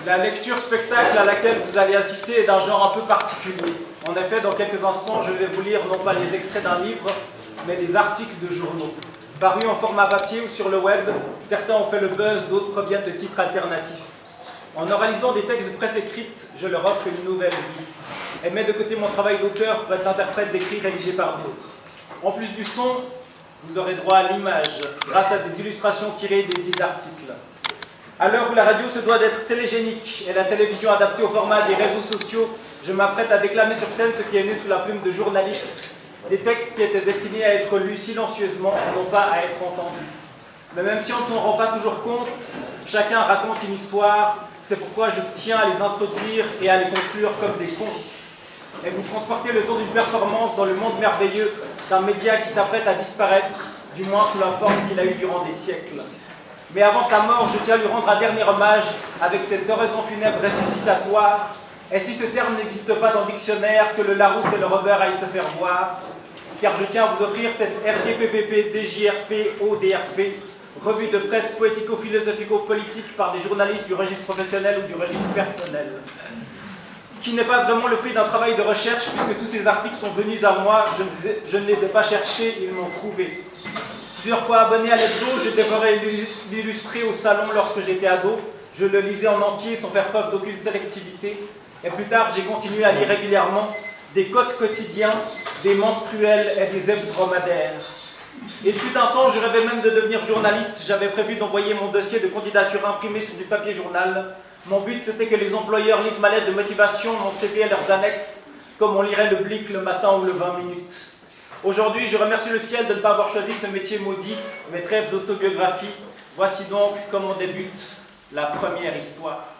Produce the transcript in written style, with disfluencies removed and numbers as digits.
La lecture-spectacle à laquelle vous allez assister est d'un genre un peu particulier. En effet, dans quelques instants, je vais vous lire non pas les extraits d'un livre, mais des articles de journaux. Parus en format papier ou sur le web, certains ont fait le buzz, d'autres proviennent de titres alternatifs. En oralisant des textes de presse écrite, je leur offre une nouvelle vie. Et mets de côté mon travail d'auteur pour être l'interprète d'écrits rédigés par d'autres. En plus du son, vous aurez droit à l'image, grâce à des illustrations tirées des 10 articles. À l'heure où la radio se doit d'être télégénique et la télévision adaptée au format des réseaux sociaux, je m'apprête à déclamer sur scène ce qui est né sous la plume de journalistes, des textes qui étaient destinés à être lus silencieusement, non pas à être entendus. Mais même si on ne s'en rend pas toujours compte, chacun raconte une histoire, c'est pourquoi je tiens à les introduire et à les conclure comme des contes. Et vous transportez le tour d'une performance dans le monde merveilleux d'un média qui s'apprête à disparaître, du moins sous la forme qu'il a eue durant des siècles. Mais avant sa mort, je tiens à lui rendre un dernier hommage avec cette oraison funèbre ressuscitatoire. Et si ce terme n'existe pas dans le dictionnaire, que le Larousse et le Robert aillent se faire voir, car je tiens à vous offrir cette RDPPP, DJRP, ODRP, revue de presse poético-philosophico-politique par des journalistes du registre professionnel ou du registre personnel, qui n'est pas vraiment le fruit d'un travail de recherche, puisque tous ces articles sont venus à moi, je ne les ai pas cherchés, ils m'ont trouvé. Plusieurs fois abonné à l'hebdo, je dévorais l'illustré au salon lorsque j'étais ado. Je le lisais en entier sans faire preuve d'aucune sélectivité. Et plus tard, j'ai continué à lire régulièrement des codes quotidiens, des menstruels et des hebdomadaires. Il fut un temps, je rêvais même de devenir journaliste. J'avais prévu d'envoyer mon dossier de candidature imprimé sur du papier journal. Mon but, c'était que les employeurs lisent ma lettre de motivation, mon CV et leurs annexes, comme on lirait le Blick le matin ou le 20 minutes. Aujourd'hui, je remercie le ciel de ne pas avoir choisi ce métier maudit, mes rêves d'autobiographie. Voici donc comment débute la première histoire.